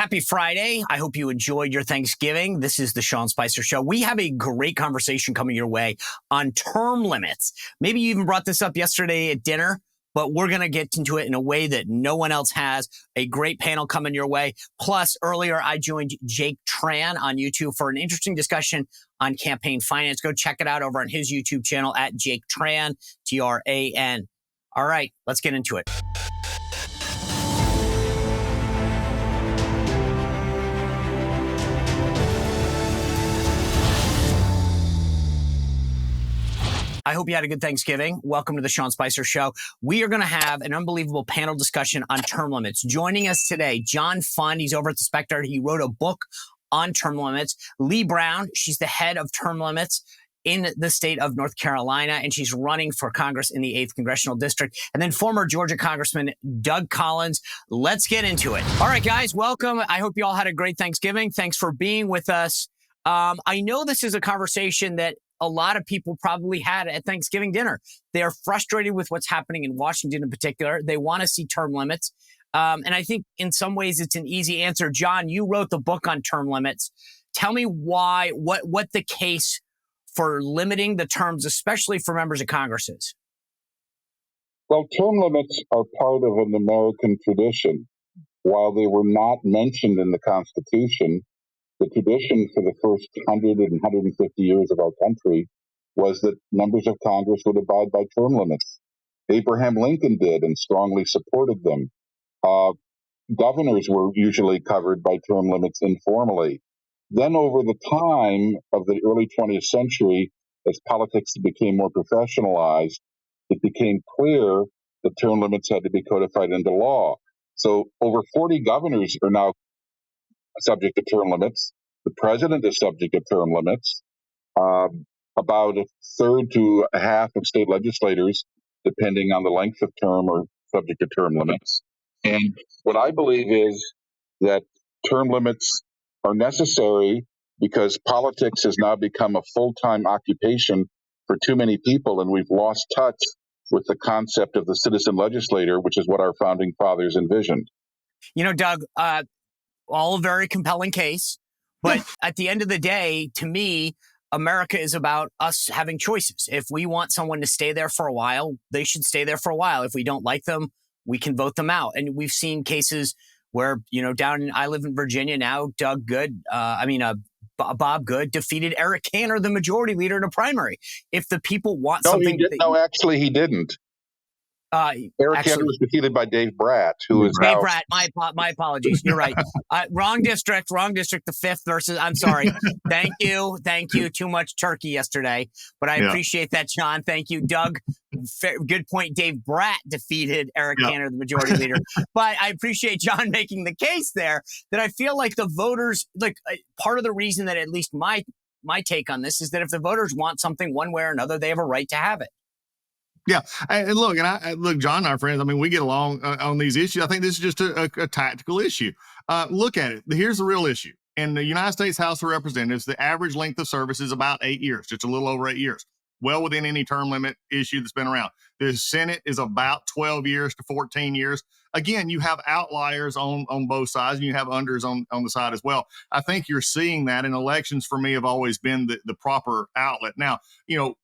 Happy Friday. I hope you enjoyed your Thanksgiving. This is the Sean Spicer Show. We have a great conversation coming your way on term limits. Maybe you even brought this up yesterday at dinner, but we're going to get into it in a way that no one else has. A great panel coming your way. Plus, earlier I joined jaketran on YouTube for an interesting discussion on campaign finance. Go check it out over on his YouTube channel at jaketran, Tran. All right, let's get into it. I hope you had a good Thanksgiving. Welcome to the Sean Spicer Show. We are going to have an unbelievable panel discussion on term limits. Joining us today, John Fund. He's over at the Spectator. He wrote a book on term limits. Leigh Brown, she's the head of term limits in the state of North Carolina, and she's running for Congress in the 8th Congressional District. And then former Georgia Congressman Doug Collins. Let's get into it. All right, guys, welcome. I hope you all had a great Thanksgiving. Thanks for being with us. I know this is a conversation that a lot of people probably had at Thanksgiving dinner. They are frustrated with what's happening in Washington in particular. They want to see term limits. And I think in some ways it's an easy answer. John, you wrote the book on term limits. Tell me why, what the case for limiting the terms, especially for members of Congress is. Well, term limits are part of an American tradition. While they were not mentioned in the Constitution, the tradition for the first 100 and 150 years of our country was that members of Congress would abide by term limits. Abraham Lincoln did and strongly supported them. Governors were usually covered by term limits informally. Then over the time of the early 20th century, as politics became more professionalized, it became clear that term limits had to be codified into law. So over 40 governors are now subject to term limits. The president is subject to term limits. About a third to a half of state legislators, depending on the length of term, are subject to term limits. And what I believe is that term limits are necessary because politics has now become a full-time occupation for too many people, and we've lost touch with the concept of the citizen legislator, which is what our founding fathers envisioned. You know, Doug, all a very compelling case. But at the end of the day, to me, America is about us having choices. If we want someone to stay there for a while, they should stay there for a while. If we don't like them, we can vote them out. And we've seen cases where, I live in Virginia now, Bob Good defeated Eric Cantor, the majority leader in a primary. If the people want something... Actually, he didn't. Eric Cantor was defeated by Dave Bratt, who is Dave now... Bratt. My apologies. You're right. Wrong district. The 5th versus. I'm sorry. Thank you. Too much turkey yesterday, but I appreciate that, John. Thank you, Doug. Good point. Dave Bratt defeated Eric Cantor, the majority leader. But I appreciate John making the case there that I feel like the voters, part of the reason that at least my take on this is that if the voters want something one way or another, they have a right to have it. Yeah. And look, John and our friends, we get along on these issues. I think this is just a tactical issue. Look at it. Here's the real issue. In the United States House of Representatives, the average length of service is about 8 years, just a little over 8 years, well within any term limit issue that's been around. The Senate is about 12 years to 14 years. Again, you have outliers on both sides, and you have unders on the side as well. I think you're seeing that, and elections for me have always been the proper outlet. Now,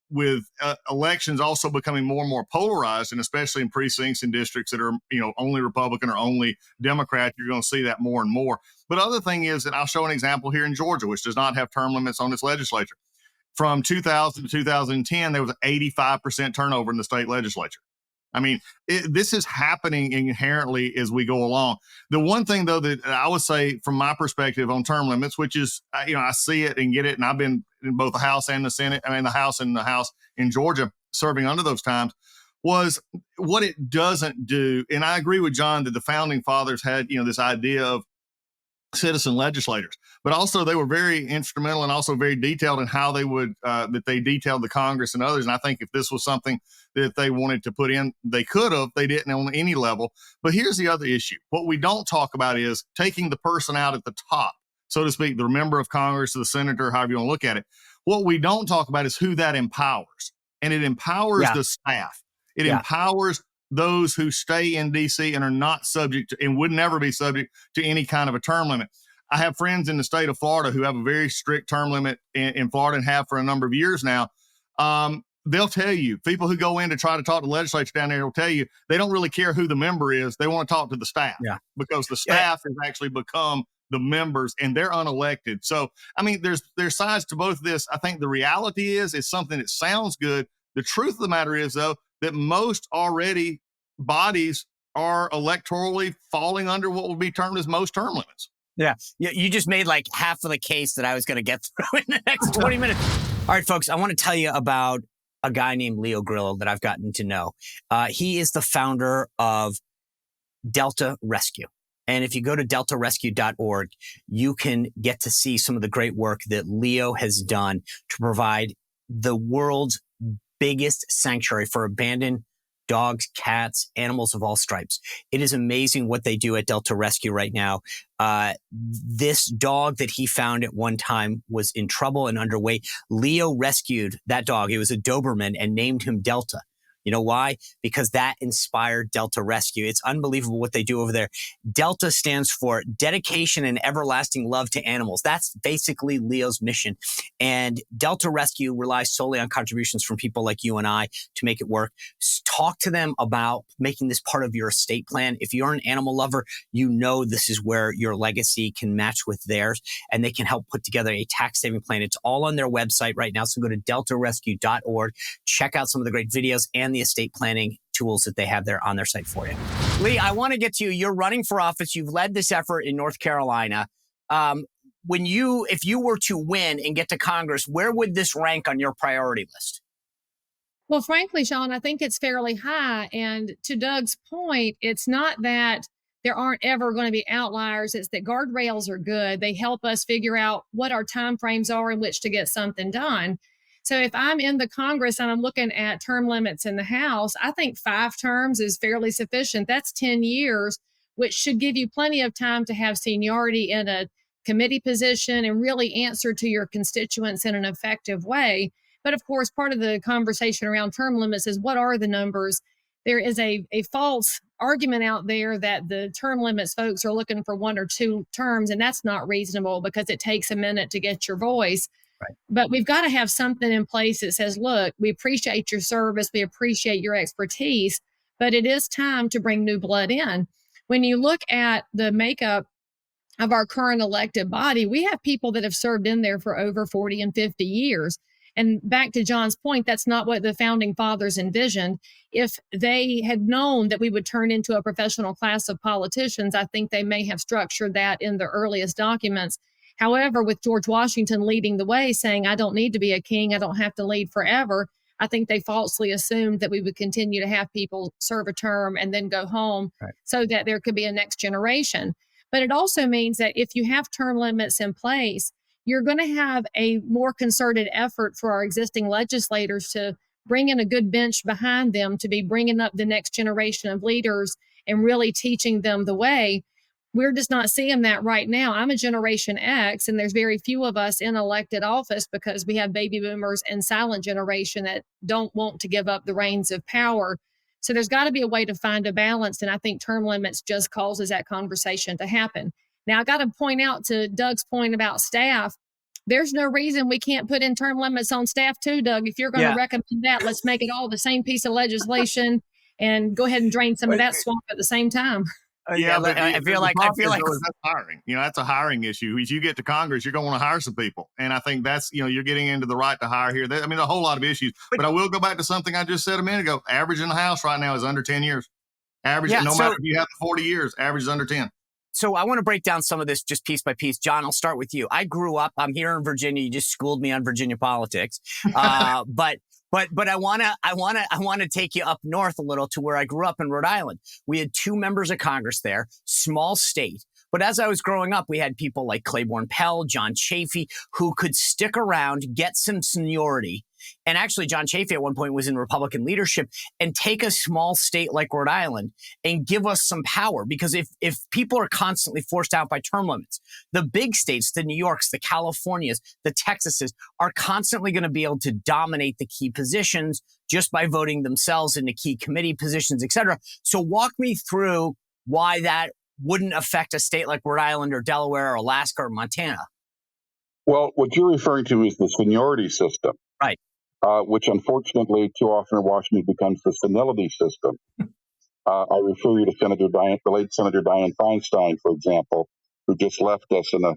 with elections also becoming more and more polarized, and especially in precincts and districts that are, only Republican or only Democrat, you're going to see that more and more. But other thing is that I'll show an example here in Georgia, which does not have term limits on its legislature. From 2000 to 2010, there was an 85% turnover in the state legislature. This is happening inherently as we go along. The one thing, though, that I would say from my perspective on term limits, which is, I see it and get it, and I've been in both the House and the Senate, the House in Georgia serving under those times, was what it doesn't do. And I agree with John that the founding fathers had, this idea of citizen legislators, but also they were very instrumental and also very detailed in how they would that they detailed the Congress and others. And I think if this was something that they wanted to put in, they could have. They didn't on any level. But here's the other issue. What we don't talk about is taking the person out at the top, so to speak, the member of Congress, the senator, however you want to look at it. What we don't talk about is who that empowers. And it empowers the staff. It empowers those who stay in DC and are not subject to, and would never be subject to any kind of a term limit. I have friends in the state of Florida who have a very strict term limit in Florida and have for a number of years now. They'll tell you, people who go in to try to talk to the legislature down there will tell you they don't really care who the member is. They want to talk to the staff because the staff has actually become the members and they're unelected. So, I mean, there's sides to both of this. I think the reality is something that sounds good. The truth of the matter is, though, that most already bodies are electorally falling under what would be termed as most term limits. Yeah. You just made like half of the case that I was going to get through in the next 20 minutes. All right, folks, I want to tell you about a guy named Leo Grillo that I've gotten to know. He is the founder of Delta Rescue. And if you go to deltarescue.org, you can get to see some of the great work that Leo has done to provide the world's biggest sanctuary for abandoned dogs, cats, animals of all stripes. It is amazing what they do at Delta Rescue right now. This dog that he found at one time was in trouble and underweight. Leo rescued that dog. It was a Doberman and named him Delta. You know why? Because that inspired Delta Rescue. It's unbelievable what they do over there. Delta stands for dedication and everlasting love to animals. That's basically Leo's mission. And Delta Rescue relies solely on contributions from people like you and I to make it work. Talk to them about making this part of your estate plan. If you're an animal lover, you know this is where your legacy can match with theirs, and they can help put together a tax-saving plan. It's all on their website right now. So go to deltarescue.org, check out some of the great videos and the estate planning tools that they have there on their site for you. Leigh, I want to get to you. You're running for office. You've led this effort in North Carolina. If you were to win and get to Congress, where would this rank on your priority list? Well, frankly, Sean, I think it's fairly high. And to Doug's point, it's not that there aren't ever going to be outliers. It's that guardrails are good. They help us figure out what our timeframes are in which to get something done. So if I'm in the Congress and I'm looking at term limits in the House, I think 5 terms is fairly sufficient. That's 10 years, which should give you plenty of time to have seniority in a committee position and really answer to your constituents in an effective way. But of course, part of the conversation around term limits is what are the numbers? There is a false argument out there that the term limits folks are looking for 1 or 2 terms, and that's not reasonable because it takes a minute to get your voice. Right. But we've got to have something in place that says, look, we appreciate your service, we appreciate your expertise, but it is time to bring new blood in. When you look at the makeup of our current elected body, we have people that have served in there for over 40 and 50 years. And back to John's point, that's not what the founding fathers envisioned. If they had known that we would turn into a professional class of politicians, I think they may have structured that in the earliest documents. However, with George Washington leading the way, saying, I don't need to be a king, I don't have to lead forever, I think they falsely assumed that we would continue to have people serve a term and then go home so that there could be a next generation. But it also means that if you have term limits in place, you're going to have a more concerted effort for our existing legislators to bring in a good bench behind them to be bringing up the next generation of leaders and really teaching them the way. We're just not seeing that right now. I'm a Generation X, and there's very few of us in elected office because we have baby boomers and silent generation that don't want to give up the reins of power. So there's got to be a way to find a balance, and I think term limits just causes that conversation to happen. Now, I got to point out to Doug's point about staff, there's no reason we can't put in term limits on staff too, Doug. If you're going to recommend that, let's make it all the same piece of legislation and go ahead and drain some of that swamp at the same time. Yeah, but I feel like that's hiring. That's a hiring issue. As you get to Congress, you're going to want to hire some people. And I think that's, you're getting into the right to hire here. I mean, a whole lot of issues. But I will go back to something I just said a minute ago. Average in the House right now is under 10 years. Average, matter if you have 40 years, average is under 10. So I want to break down some of this just piece by piece. John, I'll start with you. I grew up, I'm here in Virginia. You just schooled me on Virginia politics. But I want to take you up north a little to where I grew up in Rhode Island. We had 2 members of Congress there, small state. But as I was growing up, we had people like Claiborne Pell, John Chafee, who could stick around, get some seniority. And actually, John Chafee at one point was in Republican leadership, and take a small state like Rhode Island and give us some power. Because if people are constantly forced out by term limits, the big states, the New Yorks, the Californias, the Texases, are constantly going to be able to dominate the key positions just by voting themselves into key committee positions, et cetera. So walk me through why that wouldn't affect a state like Rhode Island or Delaware or Alaska or Montana. Well, what you're referring to is the seniority system. Right. Which unfortunately too often in Washington becomes the senility system. I refer you to the late Senator Dianne Feinstein, for example, who just left us in a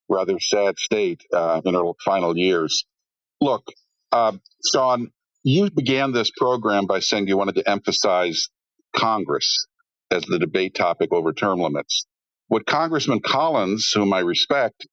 rather sad state in her final years. Look, Sean, you began this program by saying you wanted to emphasize Congress as the debate topic over term limits. What Congressman Collins, whom I respect,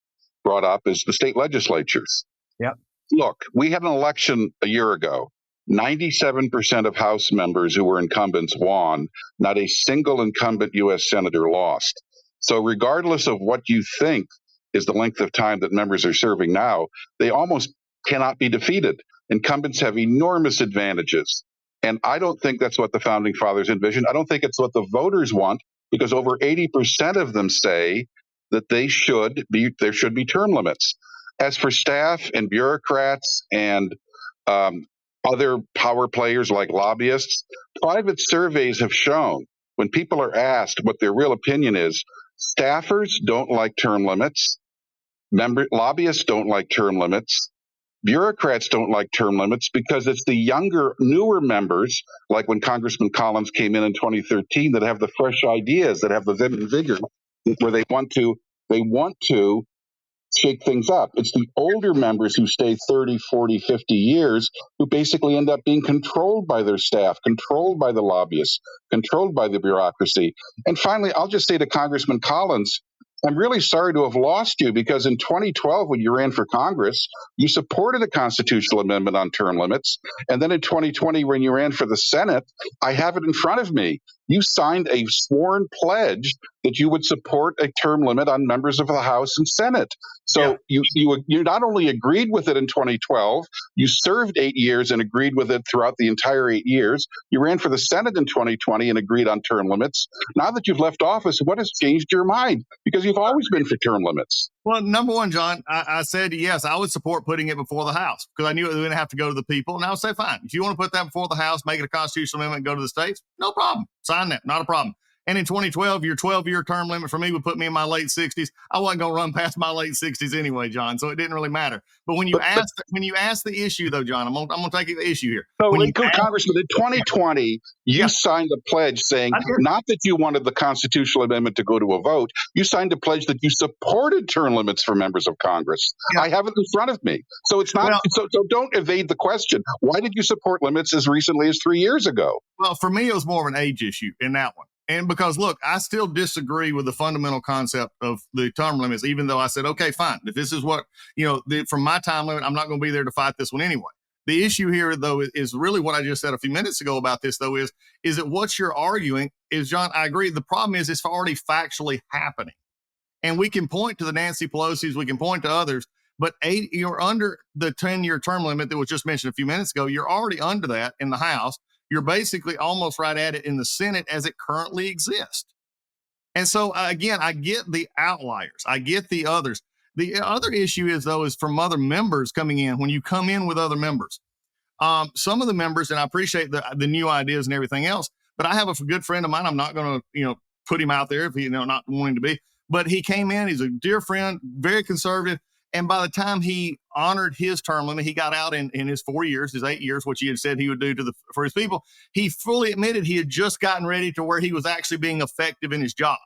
brought up is the state legislatures. Yep. Look, we had an election a year ago. 97% of House members who were incumbents won. Not a single incumbent U.S. senator lost. So regardless of what you think is the length of time that members are serving now, they almost cannot be defeated. Incumbents have enormous advantages. And I don't think that's what the founding fathers envisioned. I don't think it's what the voters want, because over 80% of them say that there should be term limits. As for staff and bureaucrats and other power players like lobbyists, private surveys have shown when people are asked what their real opinion is, staffers don't like term limits, lobbyists don't like term limits, bureaucrats don't like term limits, because it's the younger, newer members, like when Congressman Collins came in 2013, that have the fresh ideas, that have the vim and vigor, where they want to shake things up. It's the older members who stay 30, 40, 50 years who basically end up being controlled by their staff, controlled by the lobbyists, controlled by the bureaucracy. And finally, I'll just say to Congressman Collins, I'm really sorry to have lost you, because in 2012, when you ran for Congress, you supported a constitutional amendment on term limits. And then in 2020, when you ran for the Senate, I have it in front of me. You signed a sworn pledge that you would support a term limit on members of the House and Senate. So you not only agreed with it in 2012, you served 8 years and agreed with it throughout the entire 8 years. You ran for the Senate in 2020 and agreed on term limits. Now that you've left office, what has changed your mind? Because you've always been for term limits. Well, number one, John, I said, yes, I would support putting it before the House, because I knew it was going to have to go to the people. And I would say, fine, if you want to put that before the House, make it a constitutional amendment, go to the states, no problem. Sign that, not a problem. And in 2012, your 12-year term limit for me would put me in my late 60s. I wasn't going to run past my late 60s anyway, John, so it didn't really matter. But when you ask the issue, though, John, I'm going to take the issue here. So, Congressman, in 2020, you signed a pledge saying not that you wanted the constitutional amendment to go to a vote. You signed a pledge that you supported term limits for members of Congress. Yeah. I have it in front of me. So it's not. So don't evade the question. Why did you support limits as recently as 3 years ago? Well, for me, it was more of an age issue in that one. And because, look, I still disagree with the fundamental concept of the term limits, even though I said, okay, fine. If this is what, from my time limit, I'm not going to be there to fight this one anyway. The issue here, though, is really what I just said a few minutes ago about this, though, is that what you're arguing is, John, I agree. The problem is it's already factually happening. And we can point to the Nancy Pelosi's, we can point to others, but you're under the 10-year term limit that was just mentioned a few minutes ago. You're already under that in the House. You're basically almost right at it in the Senate as it currently exists. And so, again, I get the outliers. I get the others. The other issue is from other members coming in. When you come in with other members, some of the members, and I appreciate the new ideas and everything else, but I have a good friend of mine. I'm not going to, put him out there if he, not wanting to be, but he came in. He's a dear friend, very conservative. And by the time he honored his term limit, he got out in his 4 years, his 8 years, which he had said he would do for his people. He fully admitted he had just gotten ready to where he was actually being effective in his job.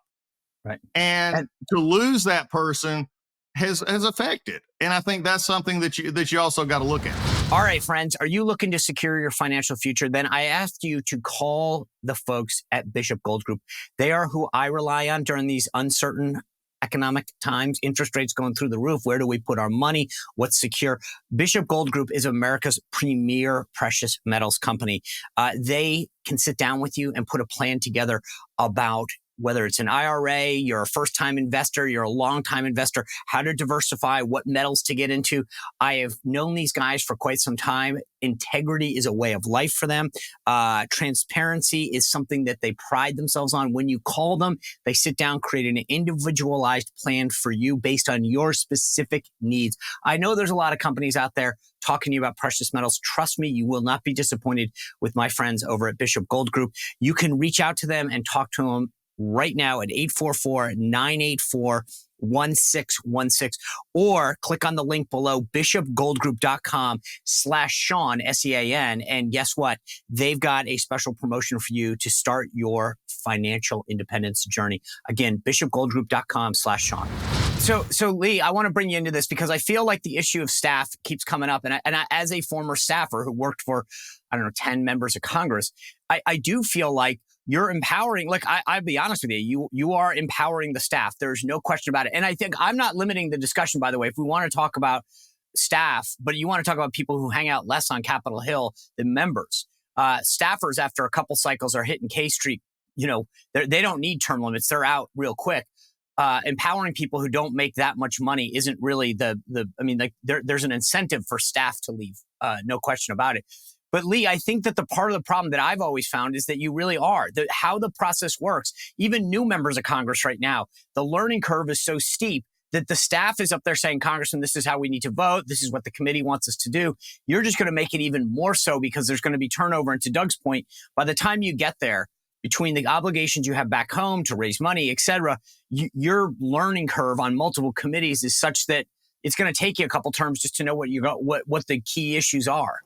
Right. And to lose that person has affected. And I think that's something that you also got to look at. All right, friends, are you looking to secure your financial future? Then I asked you to call the folks at Bishop Gold Group. They are who I rely on during these uncertain economic times, interest rates going through the roof. Where do we put our money? What's secure? Bishop Gold Group is America's premier precious metals company. They can sit down with you and put a plan together about whether it's an IRA, you're a first-time investor, you're a long-time investor, how to diversify, what metals to get into. I have known these guys for quite some time. Integrity is a way of life for them. Transparency is something that they pride themselves on. When you call them, they sit down, create an individualized plan for you based on your specific needs. I know there's a lot of companies out there talking to you about precious metals. Trust me, you will not be disappointed with my friends over at Bishop Gold Group. You can reach out to them and talk to them right now at 844-984-1616, or click on the link below, bishopgoldgroup.com/Sean, SEAN. And guess what? They've got a special promotion for you to start your financial independence journey. Again, bishopgoldgroup.com/Sean. So Leigh, I want to bring you into this because I feel like the issue of staff keeps coming up. And I, as a former staffer who worked for, 10 members of Congress, I do feel like you're empowering, like I'll be honest with you, you are empowering the staff. There's no question about it. And I think I'm not limiting the discussion, by the way. If we want to talk about staff, but you want to talk about people who hang out less on Capitol Hill than members. Staffers, after a couple cycles, are hitting K Street. They don't need term limits. They're out real quick. Empowering people who don't make that much money isn't really there's an incentive for staff to leave. No question about it. But Leigh, I think that the part of the problem that I've always found is that you really are. How the process works, even new members of Congress right now, the learning curve is so steep that the staff is up there saying, Congressman, this is how we need to vote. This is what the committee wants us to do. You're just going to make it even more so because there's going to be turnover. And to Doug's point, by the time you get there, between the obligations you have back home to raise money, et cetera, your learning curve on multiple committees is such that it's going to take you a couple terms just to know what the key issues are.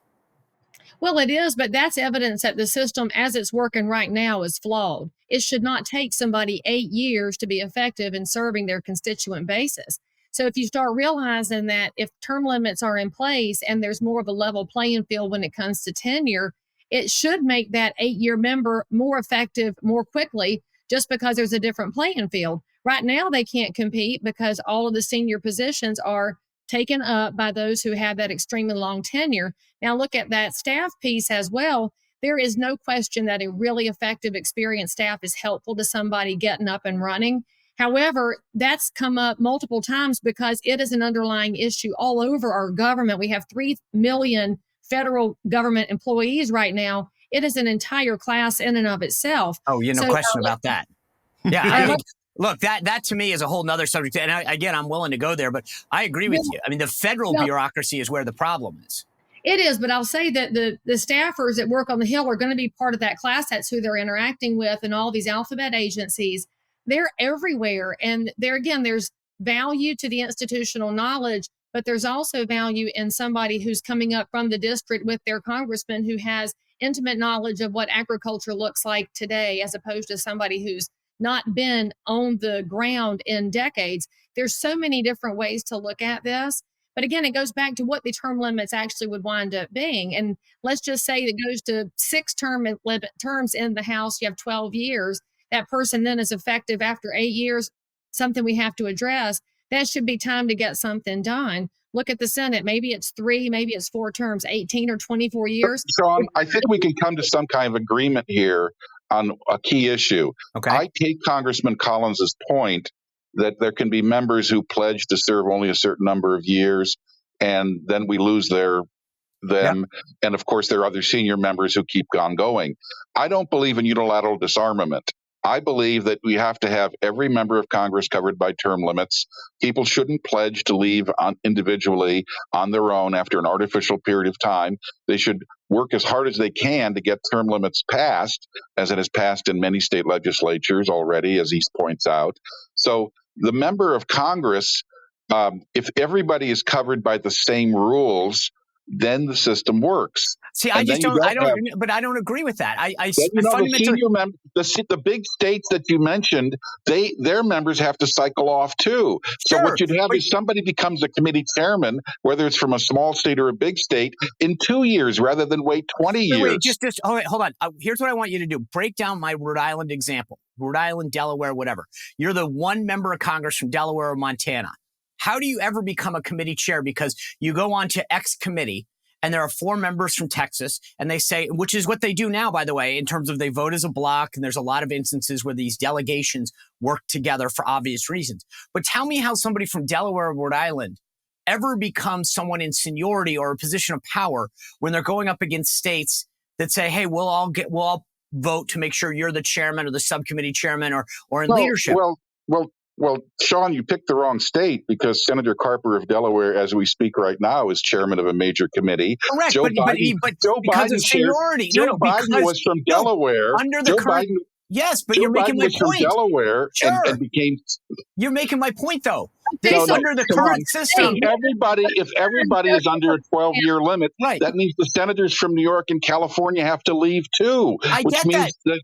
Well, it is, but that's evidence that the system as it's working right now is flawed. It should not take somebody 8 years to be effective in serving their constituent basis. So if you start realizing that if term limits are in place and there's more of a level playing field when it comes to tenure, it should make that 8-year member more effective more quickly just because there's a different playing field. Right now, they can't compete because all of the senior positions are taken up by those who have that extremely long tenure. Now, look at that staff piece as well. There is no question that a really effective, experienced staff is helpful to somebody getting up and running. However, that's come up multiple times because it is an underlying issue all over our government. We have 3 million federal government employees right now. It is an entire class in and of itself. Oh, no question about that. Yeah, look, that to me is a whole nother subject. And again, I'm willing to go there, but I agree with you. I mean, the federal bureaucracy is where the problem is. It is, but I'll say that the staffers that work on the Hill are going to be part of that class. That's who they're interacting with, and all these alphabet agencies. They're everywhere. And there's value to the institutional knowledge, but there's also value in somebody who's coming up from the district with their congressman who has intimate knowledge of what agriculture looks like today, as opposed to somebody who's not been on the ground in decades. There's so many different ways to look at this. But again, it goes back to what the term limits actually would wind up being. And let's just say it goes to 6 terms in the House. You have 12 years. That person then is effective after 8 years, something we have to address. That should be time to get something done. Look at the Senate. Maybe it's 3, maybe it's 4 terms, 18 or 24 years. Sean, I think we can come to some kind of agreement here on a key issue. Okay. I take Congressman Collins's point that there can be members who pledge to serve only a certain number of years, and then we lose them. Yep. And of course, there are other senior members who keep on going. I don't believe in unilateral disarmament. I believe that we have to have every member of Congress covered by term limits. People shouldn't pledge to leave individually on their own after an artificial period of time. They should work as hard as they can to get term limits passed, as it has passed in many state legislatures already, as East points out. So the member of Congress, if everybody is covered by the same rules, then the system works. See, I don't agree with that. The big states that you mentioned, their members have to cycle off too. So what you'd have is somebody becomes a committee chairman, whether it's from a small state or a big state, in 2 years rather than wait 20 years. Hold on. Here's what I want you to do. Break down my Rhode Island example. Rhode Island, Delaware, whatever. You're the one member of Congress from Delaware or Montana. How do you ever become a committee chair? Because you go on to X committee and there are 4 members from Texas, and they say, which is what they do now, by the way, in terms of they vote as a block, and there's a lot of instances where these delegations work together for obvious reasons. But tell me how somebody from Delaware or Rhode Island ever becomes someone in seniority or a position of power when they're going up against states that say, hey, we'll all vote to make sure you're the chairman or the subcommittee chairman or in leadership. Well, Sean, you picked the wrong state, because Senator Carper of Delaware, as we speak right now, is chairman of a major committee. Correct, Joe Biden, because of seniority. Joe Biden was from Delaware. Under the current, yes, but you're making my point. From Delaware, sure. and became. You're making my point, though. Under the current system, if everybody is under a 12-year limit, right, that means the senators from New York and California have to leave too. Which means that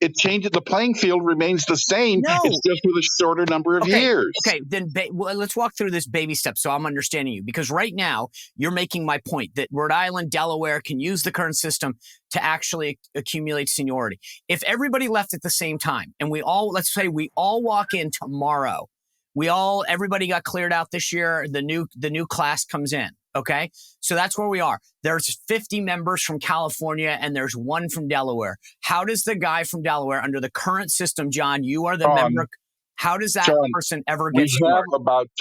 it changes. The playing field remains the same. No. It's just with a shorter number of years. Okay, then let's walk through this baby step so I'm understanding you. Because right now you're making my point that Rhode Island, Delaware can use the current system to actually accumulate seniority. If everybody left at the same time, and let's say we all walk in tomorrow. Everybody got cleared out this year. The new class comes in. Okay. So that's where we are. There's 50 members from California and there's 1 from Delaware. How does the guy from Delaware, under the current system, John, you are the member, how does that person ever get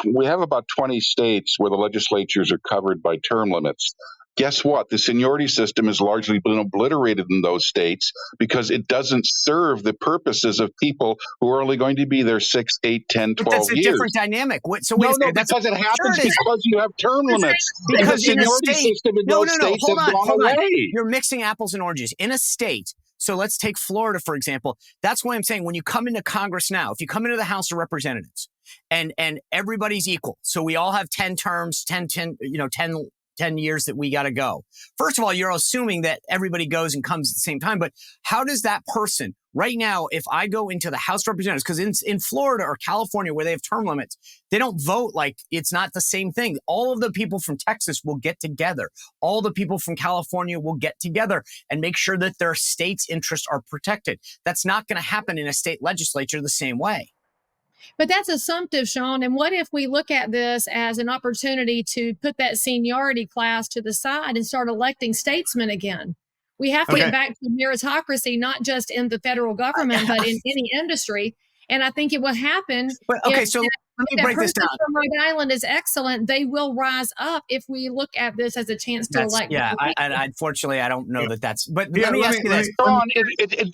we have about 20 states where the legislatures are covered by term limits. Guess what? The seniority system has largely been obliterated in those states because it doesn't serve the purposes of people who are only going to be there 6, 8, 10, 12 years. That's a different dynamic. Because it happens because you have term limits. Because the seniority system in those states has gone away. You're mixing apples and oranges. In a state, so let's take Florida, for example. That's why I'm saying when you come into Congress now, if you come into the House of Representatives and everybody's equal, so we all have 10 terms, 10 years that we got to go. First of all, you're assuming that everybody goes and comes at the same time. But how does that person right now, if I go into the House of Representatives, because in Florida or California where they have term limits, they don't vote like it's not the same thing. All of the people from Texas will get together. All the people from California will get together and make sure that their state's interests are protected. That's not going to happen in a state legislature the same way. But that's assumptive, Sean. And what if we look at this as an opportunity to put that seniority class to the side and start electing statesmen again? We have to get back to meritocracy, not just in the federal government, but in any industry. And I think it will happen. But, okay, so let me break this down. From Rhode Island is excellent. They will rise up if we look at this as a chance to elect. Yeah, unfortunately, I don't know that that's. But let me ask you this: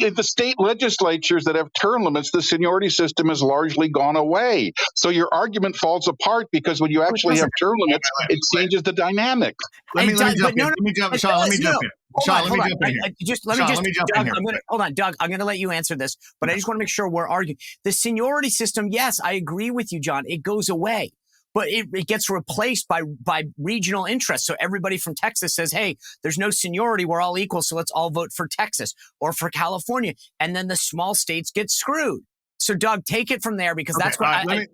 in the state legislatures that have term limits, the seniority system has largely gone away. So your argument falls apart because when you actually have term limits, it changes the dynamic. Let me jump in. Sean, let me jump in. Sean, let me jump in here. Hold on, Doug. I'm going to let you answer this, but I just want to make sure we're arguing. The seniority system, yes, I agree with you, John. It goes away, but it gets replaced by regional interests. So everybody from Texas says, hey, there's no seniority. We're all equal. So let's all vote for Texas or for California. And then the small states get screwed. So, Doug, take it from there because that's what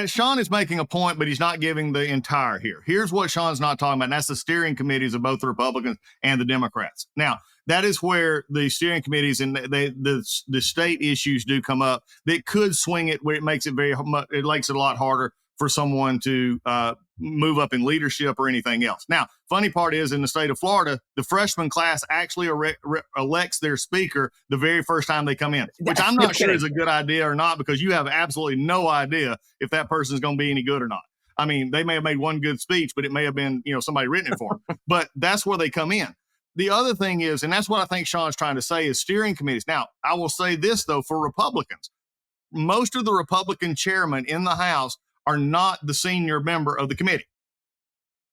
Sean is making a point, but he's not giving the entire here. Here's what Sean's not talking about, and that's the steering committees of both the Republicans and the Democrats. Now, that is where the steering committees and the state issues do come up that could swing it where it makes it it makes it a lot harder for someone to move up in leadership or anything else. Now, funny part is in the state of Florida, the freshman class actually elects their speaker the very first time they come in, which I'm not sure is a good idea or not, because you have absolutely no idea if that person is going to be any good or not. I mean, they may have made one good speech, but it may have been, somebody written it for them. But that's where they come in. The other thing is, and that's what I think Sean's trying to say, is steering committees. Now, I will say this, though, for Republicans, most of the Republican chairmen in the House are not the senior member of the committee.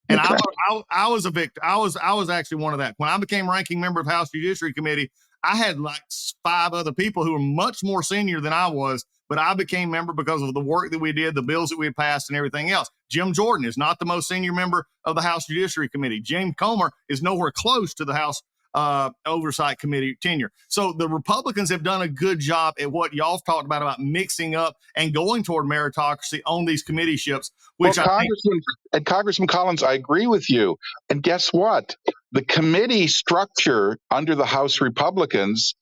And I was a victim. I was actually one of that. When I became ranking member of the House Judiciary Committee, I had like 5 other people who were much more senior than I was, but I became member because of the work that we did, the bills that we had passed, and everything else. Jim Jordan is not the most senior member of the House Judiciary Committee. James Comer is nowhere close to the House Oversight Committee tenure. So the Republicans have done a good job at what y'all talked about mixing up and going toward meritocracy on these committeeships. Which Congressman Collins, I agree with you. And guess what? The committee structure under the House Republicans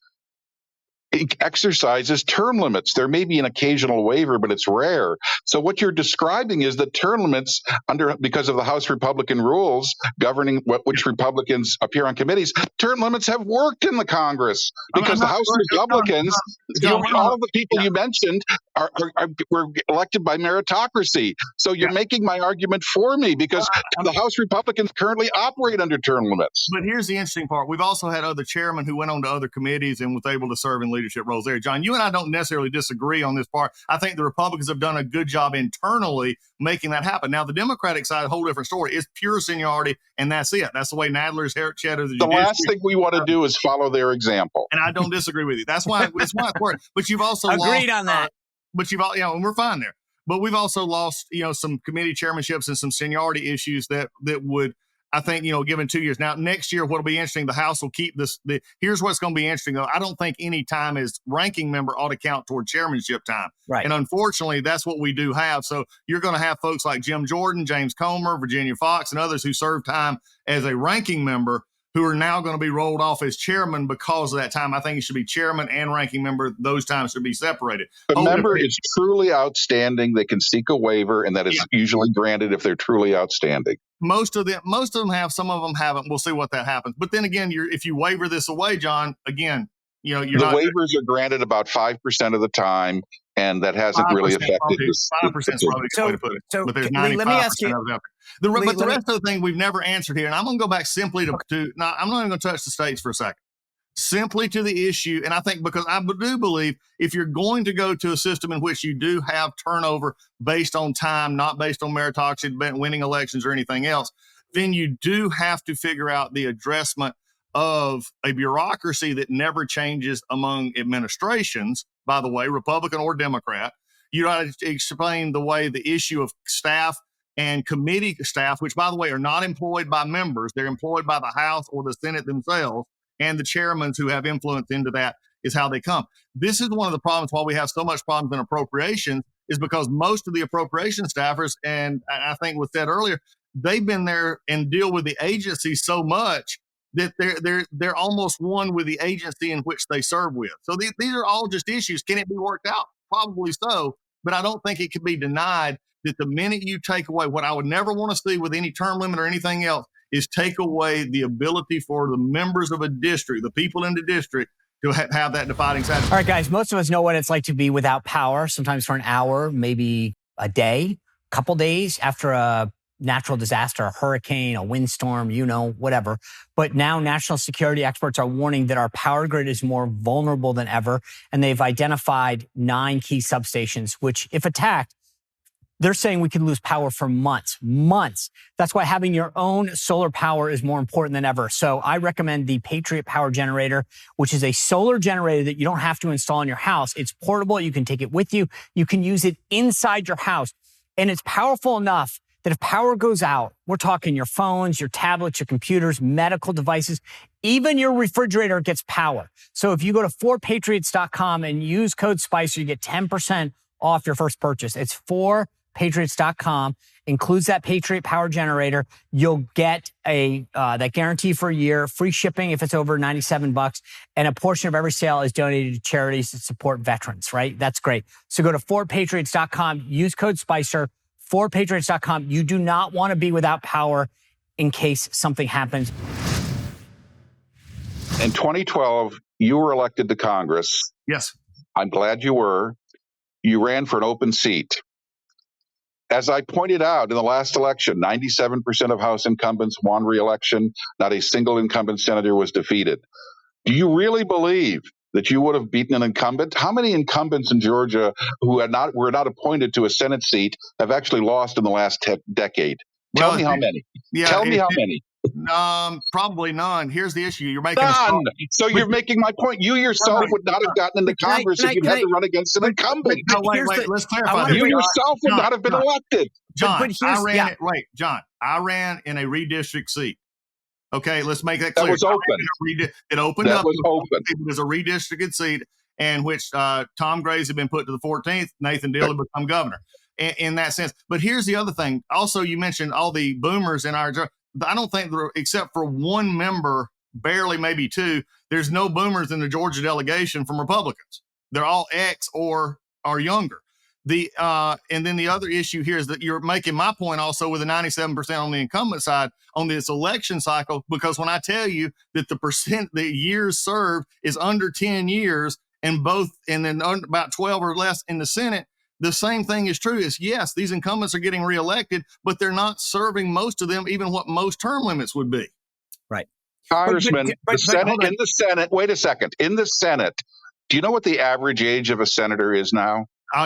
exercises term limits. There may be an occasional waiver, but it's rare. So what you're describing is that term limits, because of the House Republican rules governing which Republicans appear on committees, term limits have worked in the Congress because the House Republicans, all of the people you mentioned, were elected by meritocracy. So you're making my argument for me because the House Republicans currently operate under term limits. But here's the interesting part. We've also had other chairmen who went on to other committees and was able to serve in leadership roles there. John, you and I don't necessarily disagree on this part. I think the Republicans have done a good job internally making that happen. Now, the Democratic side, a whole different story. It's pure seniority, and that's it. That's the way Nadler's head of the judiciary. Last thing we want to do is follow their example. And I don't disagree with you. That's why it's worked. But you've also agreed on that. But you've, and we're fine there. But we've also lost, some committee chairmanships and some seniority issues that would, I think, given 2 years. Now, next year, what'll be interesting, the House will keep this. Here's what's going to be interesting, though. I don't think any time as ranking member ought to count toward chairmanship time. Right. And unfortunately, that's what we do have. So you're going to have folks like Jim Jordan, James Comer, Virginia Fox, and others who served time as a ranking member who are now going to be rolled off as chairman because of that time. I think it should be chairman and ranking member. Those times should be separated. The member is truly outstanding. They can seek a waiver, and that is usually granted if they're truly outstanding. Most of them have, some of them haven't. We'll see what that happens. But then again, if you waiver this away, John, again, you're the not. Waivers are granted about 5% of the time, and that hasn't really affected this. 5% is probably the way to put it. So but there's Lee, 95% let me ask you. of it. But the rest of the thing we've never answered here, and I'm going to go back simply to no, I'm not even going to touch the states for a second. Simply to the issue, and I think because I do believe if you're going to go to a system in which you do have turnover based on time, not based on meritocracy, winning elections or anything else, then you do have to figure out the addressment of a bureaucracy that never changes among administrations, by the way, Republican or Democrat. You got to explain the way the issue of staff and committee staff, which, by the way, are not employed by members. They're employed by the House or the Senate themselves, and the chairmen who have influence into that is how they come. This is one of the problems why we have so much problems in appropriations is because most of the appropriation staffers, and I think was said earlier, they've been there and deal with the agency so much that they're almost one with the agency in which they serve with. So these are all just issues. Can it be worked out? Probably so, but I don't think it can be denied that the minute you take away what I would never want to see with any term limit or anything else is take away the ability for the members of a district, the people in the district, to have that deciding factor. All right, guys, most of us know what it's like to be without power, sometimes for an hour, maybe a day, a couple days after a natural disaster, a hurricane, a windstorm, whatever. But now national security experts are warning that our power grid is more vulnerable than ever, and they've identified 9 key substations, which, if attacked, they're saying we could lose power for months. That's why having your own solar power is more important than ever. So I recommend the Patriot Power Generator, which is a solar generator that you don't have to install in your house. It's portable. You can take it with you. You can use it inside your house. And it's powerful enough that if power goes out, we're talking your phones, your tablets, your computers, medical devices, even your refrigerator gets power. So if you go to 4patriots.com and use code SPICER, you get 10% off your first purchase. It's 4patriots.com, includes that Patriot Power Generator. You'll get that guarantee for a year, free shipping if it's over $97, and a portion of every sale is donated to charities that support veterans, right? That's great. So go to 4patriots.com, use code SPICER, 4patriots.com. You do not want to be without power in case something happens. In 2012, you were elected to Congress. Yes. I'm glad you were. You ran for an open seat. As I pointed out in the last election, 97% of House incumbents won re-election. Not a single incumbent senator was defeated. Do you really believe that you would have beaten an incumbent? How many incumbents in Georgia who were not appointed to a Senate seat have actually lost in the last decade? Tell me how many. Tell me how many. Probably none. Here's the issue. You're making none. So you're making my point. You yourself would not have gotten into Congress if you had to run against an incumbent. Wait, let's clarify. You yourself would not have been elected. John, I ran in a redistrict seat. Okay, let's make that clear. That was open. It opened up. That was open. It was a redistricted seat in which Tom Graves had been put to the 14th. Nathan Deal had become governor in that sense. But here's the other thing. Also, you mentioned all the boomers in our. I don't think, except for one member barely maybe 2. There's no boomers in the Georgia delegation from Republicans. They're all X or are younger. And then the other issue here is that you're making my point also with the 97% on the incumbent side on this election cycle, because when I tell you that the years served is under 10 years and then about 12 or less in the Senate, the same thing is true. Is yes, these incumbents are getting reelected, but they're not serving, most of them, even what most term limits would be. Right. Congressman, the Senate, wait a second. In the Senate, do you know what the average age of a senator is now?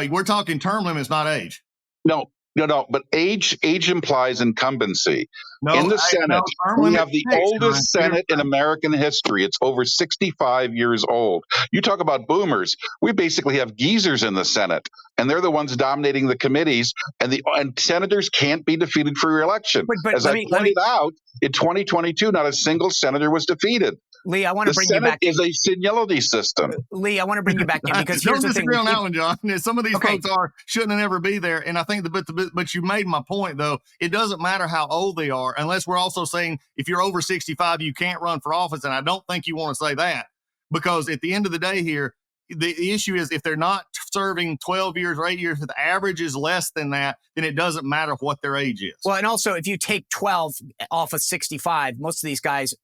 We're talking term limits, not age. No, but age implies incumbency. No, in the Senate, we have the oldest Senate in American history. It's over 65 years old. You talk about boomers. We basically have geezers in the Senate, and they're the ones dominating the committees, and senators can't be defeated for re-election. As I pointed out, in 2022, not a single senator was defeated. Leigh, I want to bring you back. The Senate is a seniority system. Leigh, I want to bring you back in because here's the thing. Don't disagree on that one, John. Some of these folks shouldn't ever be there. And I think but you made my point, though. It doesn't matter how old they are, unless we're also saying if you're over 65, you can't run for office. And I don't think you want to say that, because at the end of the day here, the issue is if they're not serving 12 years or 8 years, if the average is less than that, then it doesn't matter what their age is. Well, and also if you take 12 off of 65, most of these guys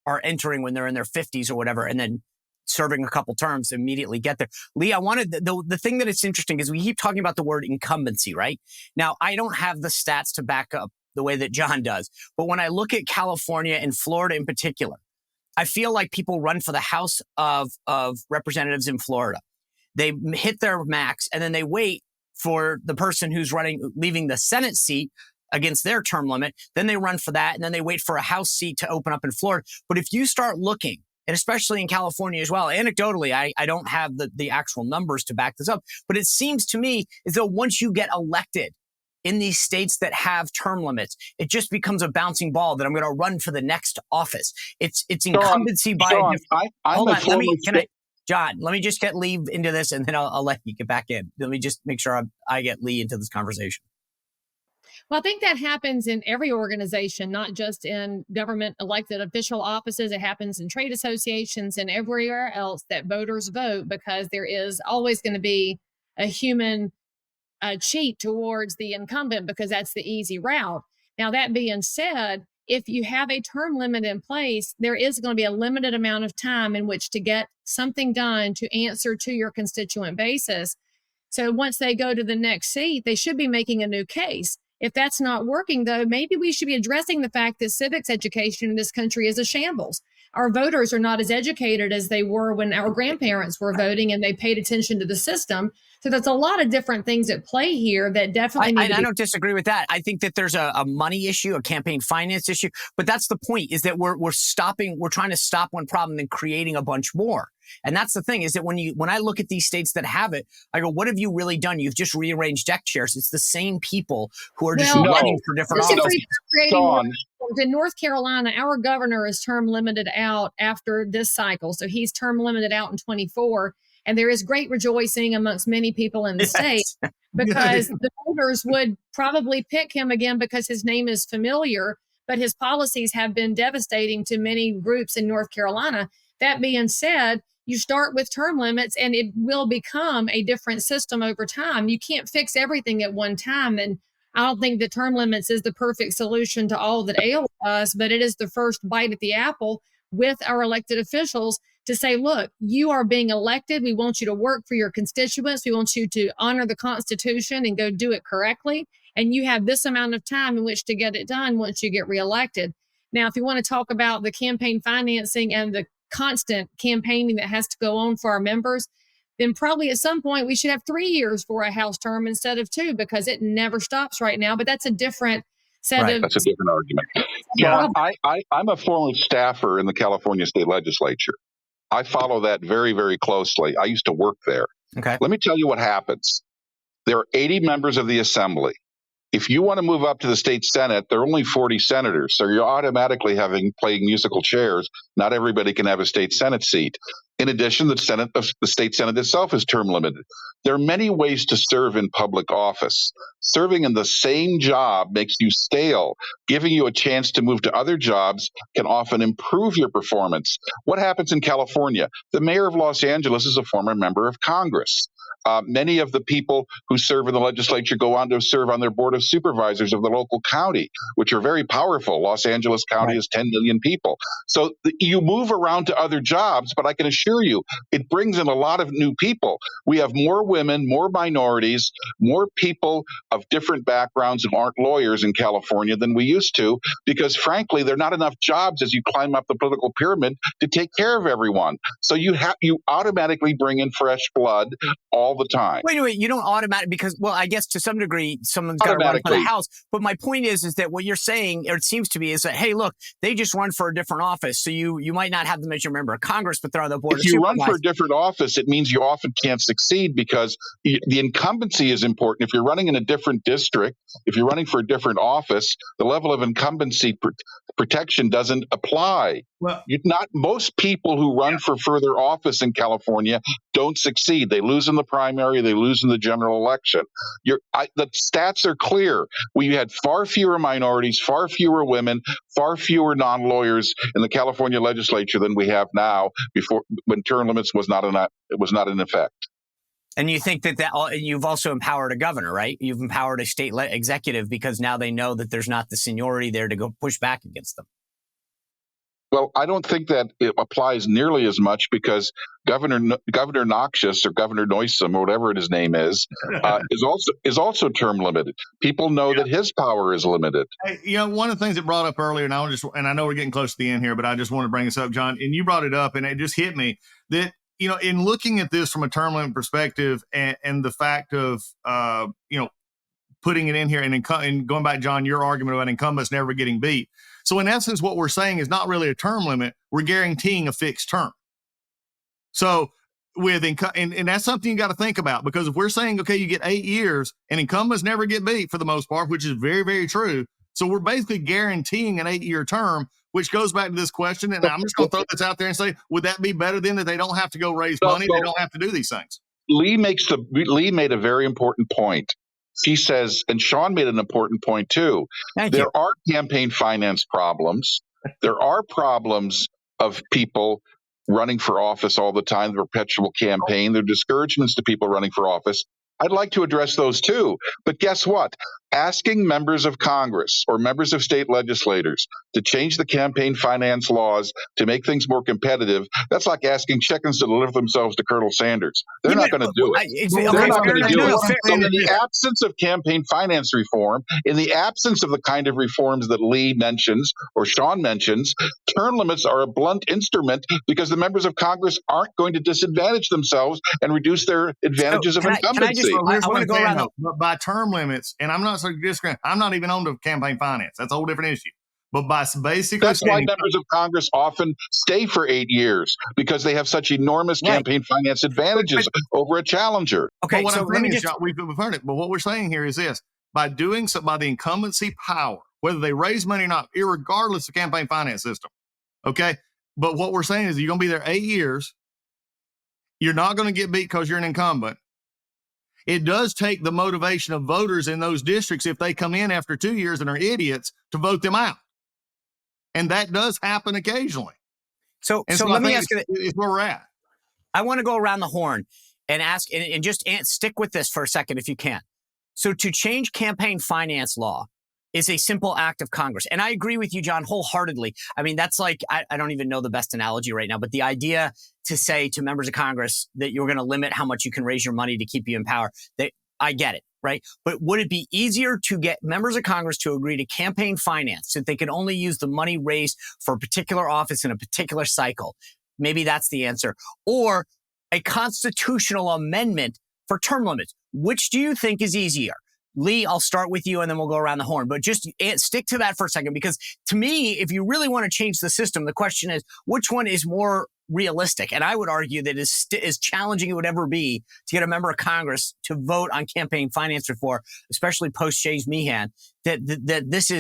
are entering when they're in their 50s or whatever, and then serving a couple terms to immediately get there. Leigh, I wanted the thing that it's interesting is we keep talking about the word incumbency, right? Now, I don't have the stats to back up the way that John does, but when I look at California and Florida in particular, I feel like people run for the House of Representatives in Florida. They hit their max, and then they wait for the person who's leaving the Senate seat against their term limit. Then they run for that, and then they wait for a House seat to open up in Florida. But if you start looking, and especially in California as well, anecdotally, I don't have the actual numbers to back this up, but it seems to me as though once you get elected in these states that have term limits, it just becomes a bouncing ball that I'm going to run for the next office. It's incumbency by. John, let me just get Leigh into this, and then I'll let you get back in. Let me just make sure I get Leigh into this conversation. Well, I think that happens in every organization, not just in government elected official offices. It happens in trade associations and everywhere else that voters vote, because there is always going to be a human cheat towards the incumbent, because that's the easy route. Now, that being said, if you have a term limit in place, there is going to be a limited amount of time in which to get something done to answer to your constituent basis. So once they go to the next seat, they should be making a new case. If that's not working, though, maybe we should be addressing the fact that civics education in this country is a shambles. Our voters are not as educated as they were when our grandparents were voting and they paid attention to the system. So there's a lot of different things at play here that definitely I don't disagree with that. I think that there's a money issue, a campaign finance issue, but that's the point, is that we're trying to stop one problem and creating a bunch more. And that's the thing, is that when I look at these states that have it, I go, what have you really done? You've just rearranged deck chairs. It's the same people who are just running for different offices. In North Carolina, our governor is term limited out after this cycle. So he's term limited out in 24. And there is great rejoicing amongst many people in the state, because the voters would probably pick him again because his name is familiar, but his policies have been devastating to many groups in North Carolina. That being said, you start with term limits and it will become a different system over time. You can't fix everything at one time. And I don't think that term limits is the perfect solution to all that ails us, but it is the first bite at the apple with our elected officials to say, look, you are being elected. We want you to work for your constituents. We want you to honor the Constitution and go do it correctly. And you have this amount of time in which to get it done once you get reelected. Now, if you want to talk about the campaign financing and the constant campaigning that has to go on for our members, then probably at some point we should have 3 years for a House term instead of 2, because it never stops right now. But that's a different set of... That's a different argument. Yeah, I'm a former staffer in the California State Legislature. I follow that very, very closely. I used to work there. Okay. Let me tell you what happens. There are 80 members of the Assembly. If you want to move up to the state Senate, there are only 40 senators. So you're automatically playing musical chairs. Not everybody can have a state Senate seat. In addition, the state Senate itself is term limited. There are many ways to serve in public office. Serving in the same job makes you stale. Giving you a chance to move to other jobs can often improve your performance. What happens in California? The mayor of Los Angeles is a former member of Congress. Many of the people who serve in the legislature go on to serve on their board of supervisors of the local county, which are very powerful. Los Angeles County is 10 million people. So you move around to other jobs, but I can assure you, it brings in a lot of new people. We have more women, more minorities, more people of different backgrounds who aren't lawyers in California than we used to, because frankly, there are not enough jobs as you climb up the political pyramid to take care of everyone. So you automatically bring in fresh blood all the time. Wait, you don't automatically, because, well, I guess to some degree, someone's got to run for the House. But my point is that what you're saying, or it seems to be, is that, hey, look, they just run for a different office. So you might not have them as your member of Congress, but they're on the board of supervisors. If you run for a different office, it means you often can't succeed because the incumbency is important. If you're running in a different district, if you're running for a different office, the level of incumbency protection doesn't apply. Well, Not most people who run for further office in California don't succeed. They lose in the primary, they lose in the general election. The stats are clear. We had far fewer minorities, far fewer women, far fewer non-lawyers in the California legislature than we have now, when term limits was not in effect. And you think that you've also empowered a governor, right? You've empowered a state executive because now they know that there's not the seniority there to go push back against them. Well, I don't think that it applies nearly as much because Governor Noxious or Governor Newsom or whatever his name is also term limited. People know that his power is limited. Hey, one of the things that brought up earlier, and I know we're getting close to the end here, but I just want to bring this up, John, and you brought it up, and it just hit me that in looking at this from a term limit perspective, and the fact of putting it in here, and going back, John, your argument about incumbents never getting beat. So in essence, what we're saying is not really a term limit. We're guaranteeing a fixed term. So and that's something you got to think about, because if we're saying, okay, you get 8 years and incumbents never get beat for the most part, which is very, very true. So we're basically guaranteeing an 8-year term, which goes back to this question. And I'm just going to throw this out there and say, would that be better then that they don't have to go raise money? They don't have to do these things. Leigh made a very important point. She says, and Sean made an important point too. There are campaign finance problems. There are problems of people running for office all the time, the perpetual campaign. There are discouragements to people running for office. I'd like to address those too. But guess what? Asking members of Congress or members of state legislators to change the campaign finance laws to make things more competitive, that's like asking chickens to deliver themselves to Colonel Sanders. They're not going to do it. They're not going to do it. So in the absence of campaign finance reform, in the absence of the kind of reforms that Leigh mentions or Sean mentions, term limits are a blunt instrument because the members of Congress aren't going to disadvantage themselves and reduce their advantages of incumbency. I want to go around by term limits, and I'm not even on the campaign finance. That's a whole different issue. But by basically, that's why members of Congress often stay for 8 years, because they have such enormous campaign finance advantages over a challenger. Okay, but what I'm saying is, we've heard it. But what we're saying here is this: by doing so, by the incumbency power, whether they raise money or not, irregardless of campaign finance system. Okay, but what we're saying is you're going to be there 8 years. You're not going to get beat because you're an incumbent. It does take the motivation of voters in those districts, if they come in after 2 years and are idiots, to vote them out. And that does happen occasionally. So let me ask you, is where we're at. I want to go around the horn and ask, and just stick with this for a second if you can. So to change campaign finance law is a simple act of Congress. And I agree with you, John, wholeheartedly. I mean, that's like, I don't even know the best analogy right now, but the idea to say to members of Congress that you're going to limit how much you can raise your money to keep you in power, I get it, right? But would it be easier to get members of Congress to agree to campaign finance so that they can only use the money raised for a particular office in a particular cycle? Maybe that's the answer. Or a constitutional amendment for term limits. Which do you think is easier? Leigh, I'll start with you and then we'll go around the horn. But just stick to that for a second, because to me, if you really want to change the system, the question is, which one is more realistic? And I would argue that as challenging it would ever be to get a member of Congress to vote on campaign finance reform, especially post James Meehan, that this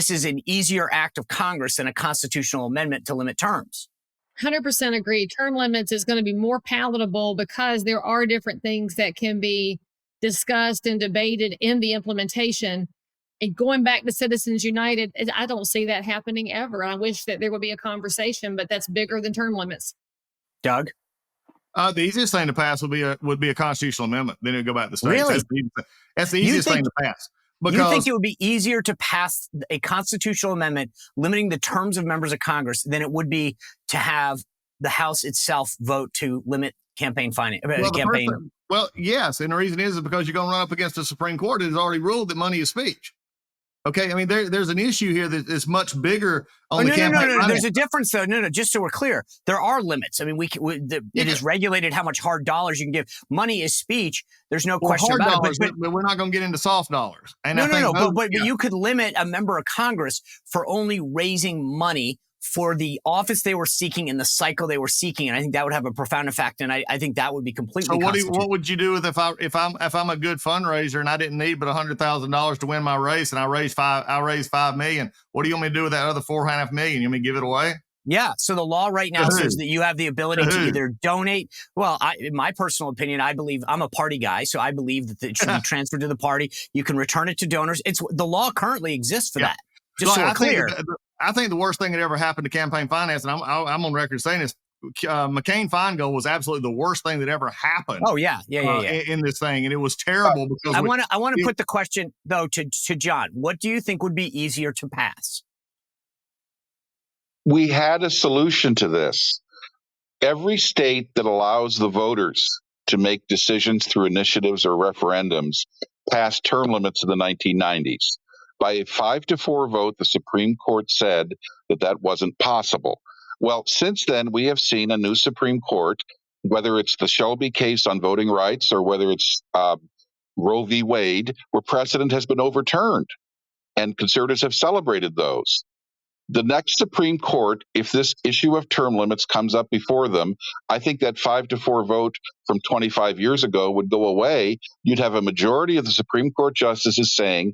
is an easier act of Congress than a constitutional amendment to limit terms. 100% agree. Term limits is going to be more palatable because there are different things that can be discussed and debated in the implementation. And going back to Citizens United, I don't see that happening ever. I wish that there would be a conversation, but that's bigger than term limits. Doug? The easiest thing to pass would be a constitutional amendment. Then it would go back to the states. Really? That's the easiest thing to pass. Because you think it would be easier to pass a constitutional amendment limiting the terms of members of Congress than it would be to have the House itself vote to limit campaign finance? Well, yes. And the reason is because you're going to run up against the Supreme Court that has already ruled that money is speech. Okay, I mean, there's an issue here that is much bigger on the campaign. No. There's a difference, though. No. Just so we're clear, there are limits. I mean, it is regulated how much hard dollars you can give. Money is speech. There's no question hard about dollars, it. But we're not going to get into soft dollars. And But you could limit a member of Congress for only raising money for the office they were seeking in the cycle they were seeking, and I think that would have a profound effect. And I think that would be completely. So what would you do if I'm a good fundraiser and I didn't need but $100,000 to win my race and I raised $5 million? What do you want me to do with that other $4.5 million? You want me to give it away? Yeah. So the law right now says that you have the ability to either donate. Well, in my personal opinion, I believe I'm a party guy, so I believe that it should be transferred to the party. You can return it to donors. The law currently exists for that. Just so we're clear. I think the worst thing that ever happened to campaign finance, and I'm on record saying this, McCain-Feingold was absolutely the worst thing that ever happened. Oh yeah. In this thing, and it was terrible because I want to put the question though to John. What do you think would be easier to pass? We had a solution to this. Every state that allows the voters to make decisions through initiatives or referendums passed term limits in the 1990s. By a 5-4 vote, the Supreme Court said that wasn't possible. Well, since then, we have seen a new Supreme Court, whether it's the Shelby case on voting rights or whether it's Roe v. Wade, where precedent has been overturned, and conservatives have celebrated those. The next Supreme Court, if this issue of term limits comes up before them, I think that 5-4 vote from 25 years ago would go away. You'd have a majority of the Supreme Court justices saying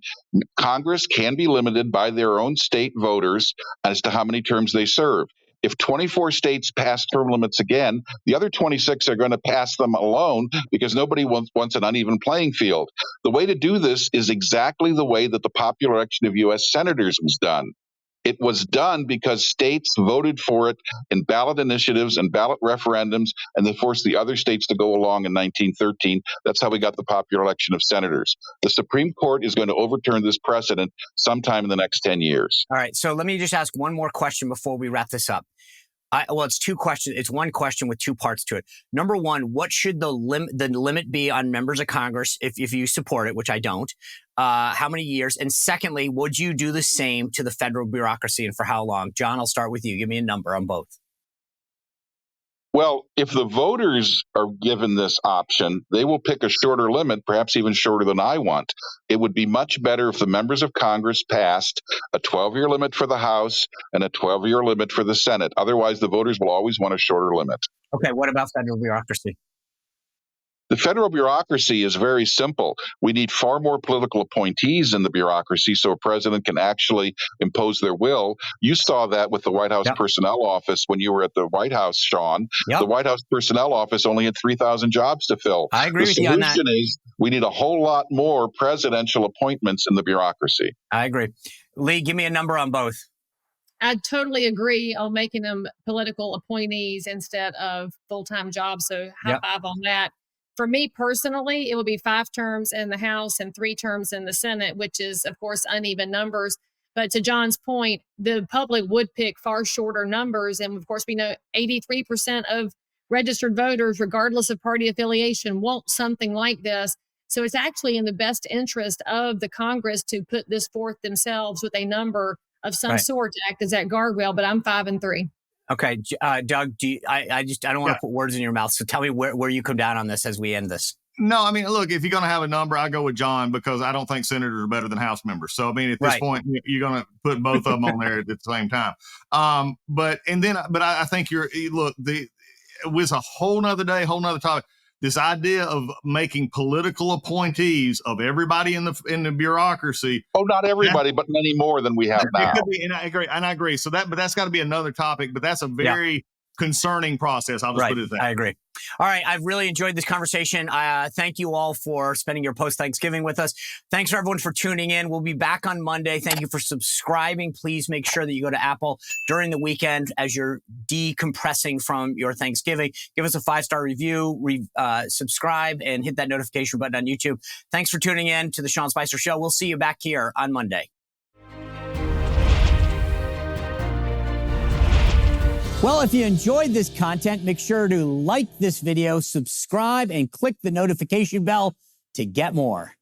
Congress can be limited by their own state voters as to how many terms they serve. If 24 states pass term limits again, the other 26 are going to pass them alone because nobody wants an uneven playing field. The way to do this is exactly the way that the popular election of U.S. senators was done. It was done because states voted for it in ballot initiatives and ballot referendums, and they forced the other states to go along in 1913. That's how we got the popular election of senators. The Supreme Court is going to overturn this precedent sometime in the next 10 years. All right. So let me just ask one more question before we wrap this up. It's two questions. It's one question with two parts to it. Number one, what should the limit be on members of Congress if you support it, which I don't? How many years? And secondly, would you do the same to the federal bureaucracy and for how long? John, I'll start with you. Give me a number on both. Well, if the voters are given this option, they will pick a shorter limit, perhaps even shorter than I want. It would be much better if the members of Congress passed a 12-year limit for the House and a 12-year limit for the Senate. Otherwise, the voters will always want a shorter limit. Okay, what about federal bureaucracy? The federal bureaucracy is very simple. We need far more political appointees in the bureaucracy so a president can actually impose their will. You saw that with the White House Personnel Office when you were at the White House, Sean. The White House Personnel Office only had 3,000 jobs to fill. I agree with you on that. The solution is we need a whole lot more presidential appointments in the bureaucracy. I agree. Leigh, give me a number on both. I totally agree on making them political appointees instead of full-time jobs. So high five on that. For me personally, it would be 5 terms in the House and 3 terms in the Senate, which is, of course, uneven numbers. But to John's point, the public would pick far shorter numbers. And of course, we know 83% of registered voters, regardless of party affiliation, want something like this. So it's actually in the best interest of the Congress to put this forth themselves with a number of some sort to act as that guardrail. But I'm 5 and 3. Okay, Doug, I don't want to put words in your mouth. So tell me where you come down on this as we end this. No, I mean, look, if you're going to have a number, I go with John because I don't think senators are better than House members. So, I mean, at this point, you're going to put both of them on there at the same time. But I think it was a whole nother day, whole nother topic. This idea of making political appointees of everybody in the bureaucracy. Oh, not everybody, but many more than we have now. It could be, and I agree. So but that's got to be another topic. But that's a very concerning process. I'll just put it that. I agree. All right. I've really enjoyed this conversation. Thank you all for spending your post-Thanksgiving with us. Thanks for everyone for tuning in. We'll be back on Monday. Thank you for subscribing. Please make sure that you go to Apple during the weekend as you're decompressing from your Thanksgiving. Give us a 5-star review, subscribe, and hit that notification button on YouTube. Thanks for tuning in to the Sean Spicer Show. We'll see you back here on Monday. Well, if you enjoyed this content, make sure to like this video, subscribe, and click the notification bell to get more.